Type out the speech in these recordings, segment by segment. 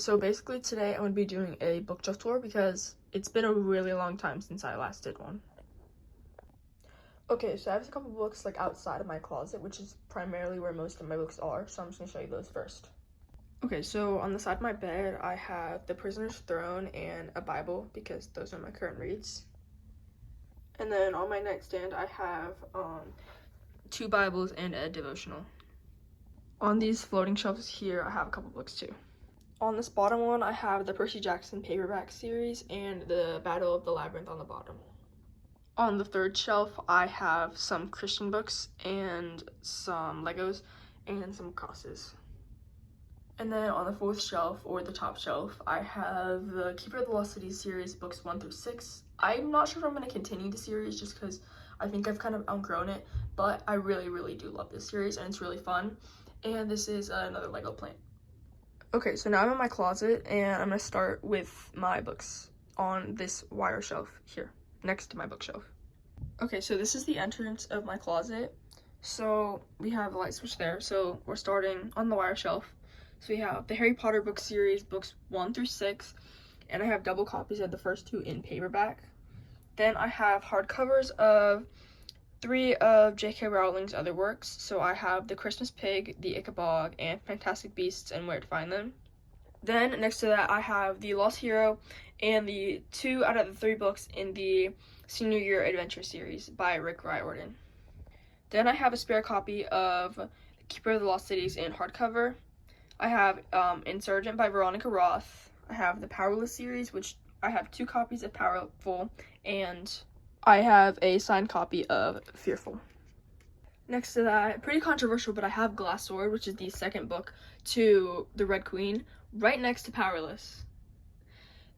So basically today I'm going to be doing a bookshelf tour because it's been a really long time since I last did one. Okay, so I have a couple books like outside of my closet, which is primarily where most of my books are, so I'm just going to show you those first. Okay, so on the side of my bed I have The Prisoner's Throne and a Bible because those are my current reads. And then on my nightstand I have two Bibles and a devotional. On these floating shelves here I have a couple books too. On this bottom one, I have the Percy Jackson paperback series and the Battle of the Labyrinth on the bottom. On the third shelf, I have some Christian books and some Legos and some crosses. And then on the fourth shelf, or the top shelf, I have the Keeper of the Lost City series, books 1 through 6. I'm not sure if I'm going to continue the series just because I think I've kind of outgrown it, but I really do love this series and it's really fun. And this is another Lego plant. Okay, so now I'm in my closet, and I'm going to start with my books on this wire shelf here, next to my bookshelf. Okay, so this is the entrance of my closet. So we have a light switch there, so we're starting on the wire shelf. So we have the Harry Potter book series, books 1 through 6, and I have double copies of the first two in paperback. Then I have hardcovers of 3 of J.K. Rowling's other works. So I have The Christmas Pig, The Ichabod, and Fantastic Beasts and Where to Find Them. Then next to that I have The Lost Hero and the 2 out of the 3 books in the Senior Year Adventure series by Rick Riordan. Then I have a spare copy of Keeper of the Lost Cities in hardcover. I have Insurgent by Veronica Roth. I have the Powerless series, which I have 2 copies of Powerful, and I have a signed copy of Fearful. Next to that, pretty controversial, but I have Glass Sword, which is the second book to The Red Queen, right next to Powerless.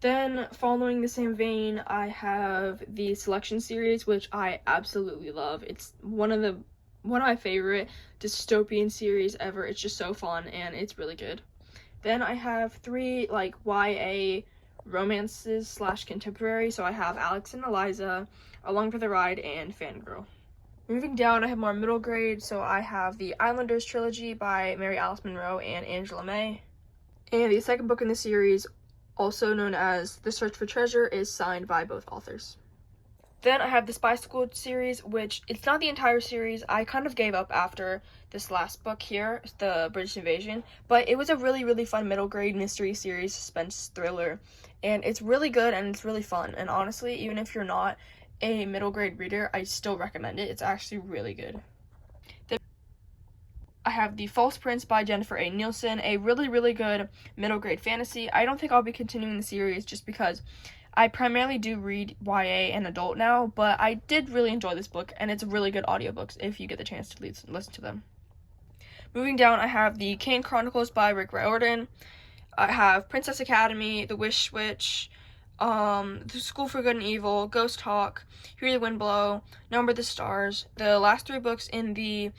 Then, following the same vein, I have the Selection series, which I absolutely love. It's one of my favorite dystopian series ever. It's just so fun, and it's really good. Then I have 3, YA romances / contemporary, so I have Alex and Eliza, Along for the Ride, and Fangirl. Moving down, I have more middle grade, so I have the Islanders trilogy by Mary Alice Monroe and Angela May. And the second book in the series, also known as The Search for Treasure, is signed by both authors. Then I have the Spy School series, which it's not the entire series. I kind of gave up after this last book here, the British Invasion, but it was a really fun middle grade mystery series, suspense thriller, and it's really good and it's really fun. And honestly, even if you're not a middle grade reader, I still recommend it. It's actually really good. Then I have The False Prince by Jennifer A. Nielsen, a really good middle grade fantasy. I don't think I'll be continuing the series just because I primarily do read YA and adult now, but I did really enjoy this book, and it's really good audiobooks if you get the chance to listen to them. Moving down, I have the Kane Chronicles by Rick Riordan. I have Princess Academy, The Wish Witch, The School for Good and Evil, Ghost Hawk, Hear the Wind Blow, Number the Stars, the last 3 books in the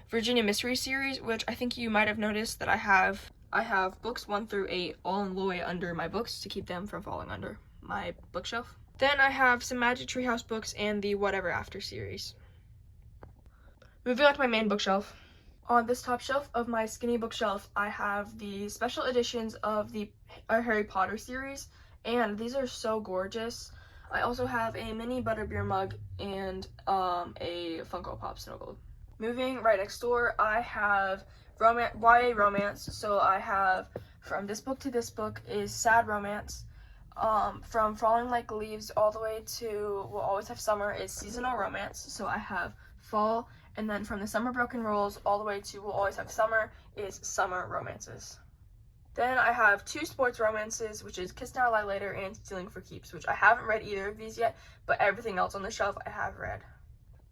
Virginia Mystery series, which I think you might have noticed that I have books 1 through 8 all in the way under my books to keep them from falling under my bookshelf. Then I have some Magic Treehouse books and the Whatever After series. Moving on to my main bookshelf. On this top shelf of my skinny bookshelf, I have the special editions of the Harry Potter series, and these are so gorgeous. I also have a mini butterbeer mug and a Funko Pop Snow Globe. Moving right next door, I have YA romance. So I have from this book to this book is sad romance. From Falling Like Leaves all the way to We'll Always Have Summer is seasonal romance. So I have fall, and then from the Summer Broken Rules all the way to We'll Always Have Summer is summer romances. Then I have 2 sports romances, which is Kiss Now Lie Later and Stealing for Keeps, which I haven't read either of these yet, but everything else on the shelf I have read.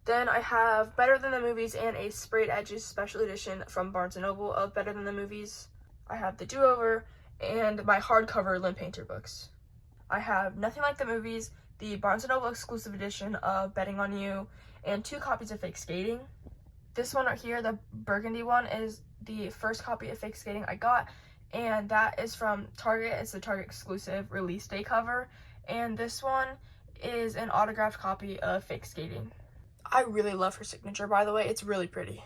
Then I have Better Than the Movies and a Sprayed Edges special edition from Barnes & Noble of Better Than the Movies. I have The Do-Over and my hardcover Lynn Painter books. I have Nothing Like the Movies, the Barnes & Noble exclusive edition of Betting on You, and 2 copies of Fake Skating. This one right here, the burgundy one, is the first copy of Fake Skating I got, and that is from Target. It's the Target exclusive release day cover, and this one is an autographed copy of Fake Skating. I really love her signature, by the way. It's really pretty.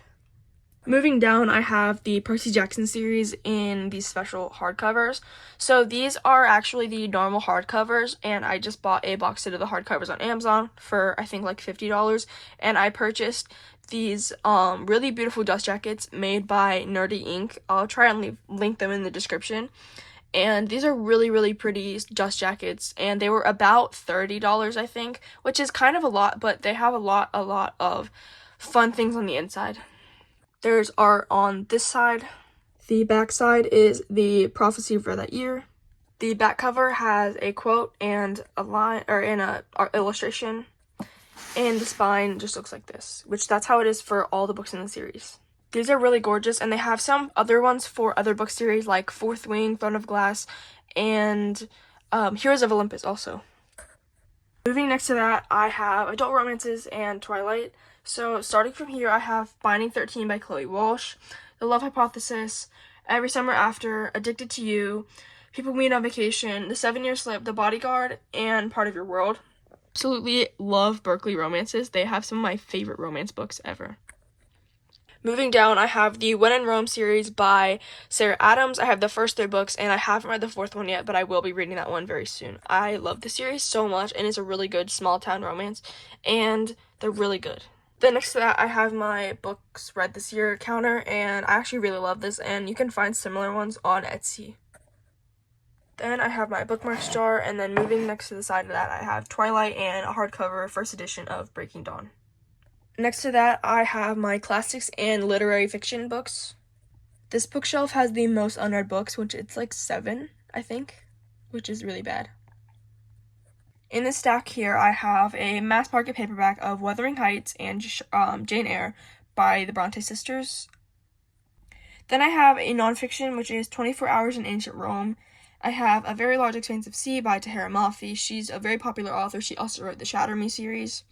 Moving down, I have the Percy Jackson series in these special hardcovers. So these are actually the normal hardcovers, and I just bought a box set of the hardcovers on Amazon for I think like $50, and I purchased these really beautiful dust jackets made by Nerdy Ink. I'll try and link them in the description. And these are really pretty dust jackets, and they were about $30, I think, which is kind of a lot, but they have a lot of fun things on the inside. There's art on this side. The back side is the prophecy for that year. The back cover has a quote and a line, or in a illustration, and the spine just looks like this, which that's how it is for all the books in the series. These are really gorgeous, and they have some other ones for other book series like Fourth Wing, Throne of Glass, and Heroes of Olympus also. Moving next to that, I have adult romances and Twilight. So starting from here, I have Binding 13 by Chloe Walsh, The Love Hypothesis, Every Summer After, Addicted to You, People Meet on Vacation, The 7-Year Slip, The Bodyguard, and Part of Your World. Absolutely love Berkeley romances. They have some of my favorite romance books ever. Moving down, I have the When in Rome series by Sarah Adams. I have the first 3 books, and I haven't read the 4th one yet, but I will be reading that one very soon. I love the series so much, and it's a really good small-town romance, and they're really good. Then next to that, I have my books read this year counter, and I actually really love this, and you can find similar ones on Etsy. Then I have my bookmarks jar, and then moving next to the side of that, I have Twilight and a hardcover first edition of Breaking Dawn. Next to that, I have my classics and literary fiction books. This bookshelf has the most unread books, which it's like 7, I think, which is really bad. In this stack here, I have a mass market paperback of Wuthering Heights and Jane Eyre by the Bronte sisters. Then I have a nonfiction, which is 24 Hours in Ancient Rome. I have A Very Large Expanse of Sea by Tahira Mafi. She's a very popular author. She also wrote the Shatter Me series.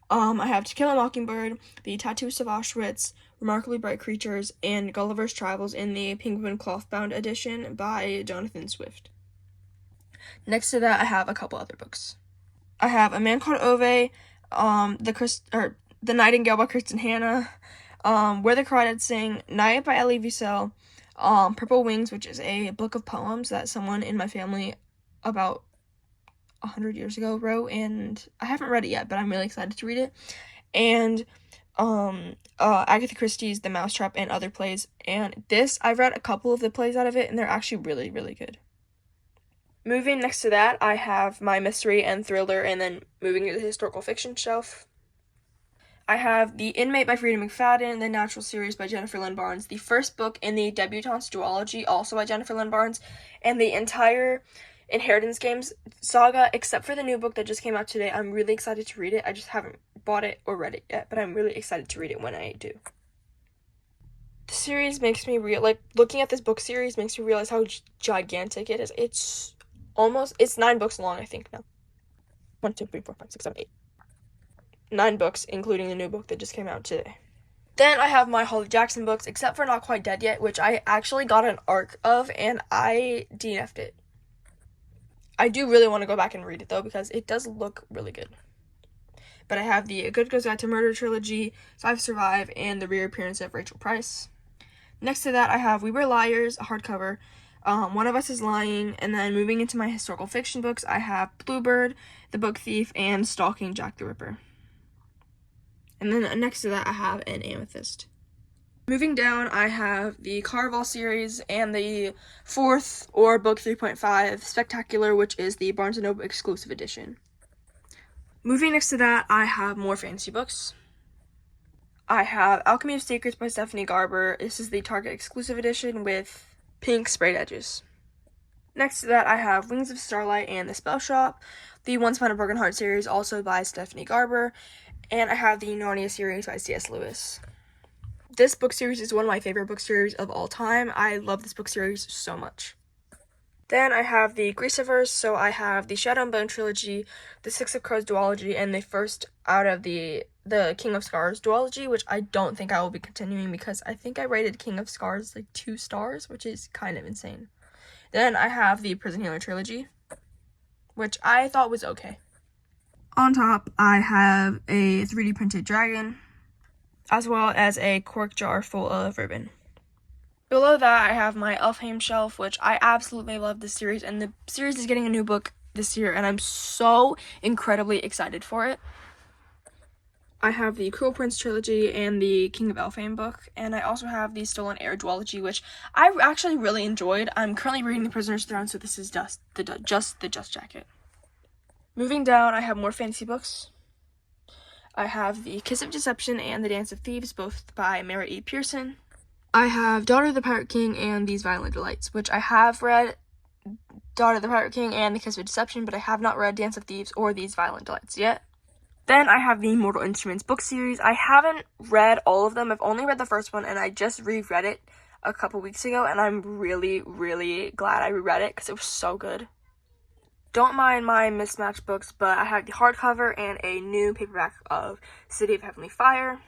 I have To Kill a Mockingbird, The Tattooist of Auschwitz, Remarkably Bright Creatures, and Gulliver's Travels in the Penguin Clothbound edition by Jonathan Swift. Next to that, I have a couple other books. I have A Man Called Ove, The Nightingale by Kristen Hanna, Where the Crawdads Sing, Night by Elie Wiesel, Purple Wings, which is a book of poems that someone in my family about 100 years ago wrote, and I haven't read it yet, but I'm really excited to read it. And Agatha Christie's The Mousetrap and Other Plays, and this, I've read a couple of the plays out of it, and they're actually really good. Moving next to that, I have my mystery and thriller, and then moving to the historical fiction shelf, I have The Inmate by Frida McFadden, The Natural series by Jennifer Lynn Barnes, the first book in the Debutante's duology, also by Jennifer Lynn Barnes, and the entire Inheritance Games saga, except for the new book that just came out today. I'm really excited to read it. I just haven't bought it or read it yet, but I'm really excited to read it when I do. The series makes me looking at this book series makes me realize how gigantic it is. It's 9 books long, I think now. 1, 2, 3, 4, 5, 6, 7, 8. 9 books, including the new book that just came out today. Then I have my Holly Jackson books, except for Not Quite Dead Yet, which I actually got an ARC of, and I DNF'd it. I do really want to go back and read it, though, because it does look really good. But I have the A Good Goes Back to Murder trilogy, Five Survive, and the reappearance of Rachel Price. Next to that, I have We Were Liars, a hardcover, One of Us is Lying, and then moving into my historical fiction books, I have Bluebird, The Book Thief, and Stalking Jack the Ripper. And then next to that, I have an Amethyst. Moving down, I have the Caraval series and the 4th, or book 3.5, Spectacular, which is the Barnes & Noble exclusive edition. Moving next to that, I have more fantasy books. I have Alchemy of Secrets by Stephanie Garber. This is the Target exclusive edition with pink sprayed edges. Next to that, I have Wings of Starlight and The Spell Shop, the Once Upon a Broken Heart series, also by Stephanie Garber, and I have the Narnia series by C.S. Lewis. This book series is one of my favorite book series of all time. I love this book series so much. Then I have the Greaseverse, so I have the Shadow and Bone trilogy, the Six of Crows duology, and the first out of the King of Scars duology, which I don't think I will be continuing because I think I rated King of Scars like 2 stars, which is kind of insane. Then I have the Prison Healer trilogy, which I thought was okay. On top, I have a 3D printed dragon. as well as a cork jar full of ribbon. Below that, I have my Elfheim shelf, which I absolutely love this series, and the series is getting a new book this year, and I'm so incredibly excited for it. I have the Cruel Prince trilogy and the King of Elfheim book, and I also have the Stolen Heir duology, which I actually really enjoyed. I'm currently reading The Prisoner's Throne, so this is just the Dust Jacket. Moving down, I have more fantasy books. I have The Kiss of Deception and The Dance of Thieves, both by Mary E. Pearson. I have Daughter of the Pirate King and These Violent Delights, which I have read Daughter of the Pirate King and The Kiss of Deception, but I have not read Dance of Thieves or These Violent Delights yet. Then I have the Mortal Instruments book series. I haven't read all of them. I've only read the first one, and I just reread it a couple weeks ago, and I'm really, really glad I reread it because it was so good. Don't mind my mismatched books, but I have the hardcover and a new paperback of City of Heavenly Fire.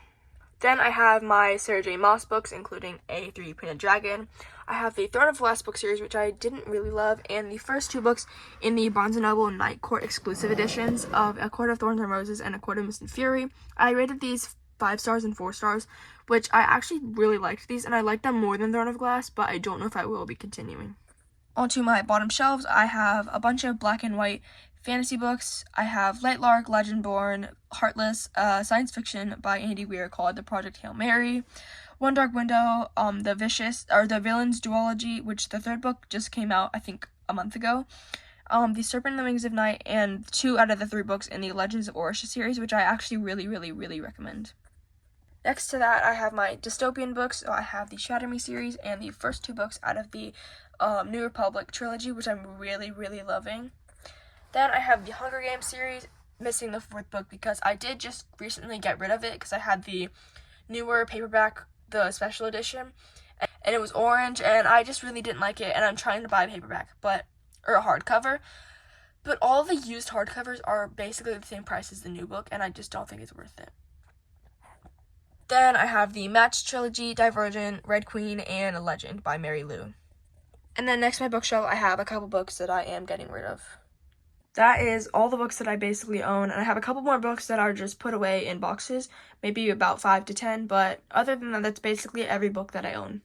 Then I have my Sarah J. Maas books, including a 3D printed dragon. I have the Throne of Glass book series, which I didn't really love, and the first 2 books in the Barnes & Noble Night Court exclusive editions of A Court of Thorns and Roses and A Court of Mist and Fury. I rated these 5 stars and 4 stars, which I actually really liked these, and I liked them more than Throne of Glass, but I don't know if I will be continuing. Onto my bottom shelves, I have a bunch of black and white fantasy books. I have Lightlark, Legendborn, Heartless, science fiction by Andy Weir called The Project Hail Mary, One Dark Window, The Villains Duology, which the 3rd book just came out, I think, a month ago, The Serpent and the Wings of Night, and 2 out of the 3 books in the Legends of Orusha series, which I actually really, really, really recommend. Next to that, I have my dystopian books. So I have the Shatter Me series and the first 2 books out of the New Republic trilogy, which I'm really, really loving. Then I have the Hunger Games series, missing the 4th book because I did just recently get rid of it because I had the newer paperback, the special edition, and it was orange, and I just really didn't like it, and I'm trying to buy a paperback, or a hardcover, but all the used hardcovers are basically the same price as the new book, and I just don't think it's worth it. Then I have the Match trilogy, Divergent, Red Queen, and Legend by Mary Lou. And then next to my bookshelf, I have a couple books that I am getting rid of. That is all the books that I basically own, and I have a couple more books that are just put away in boxes, maybe about 5 to 10, but other than that, that's basically every book that I own.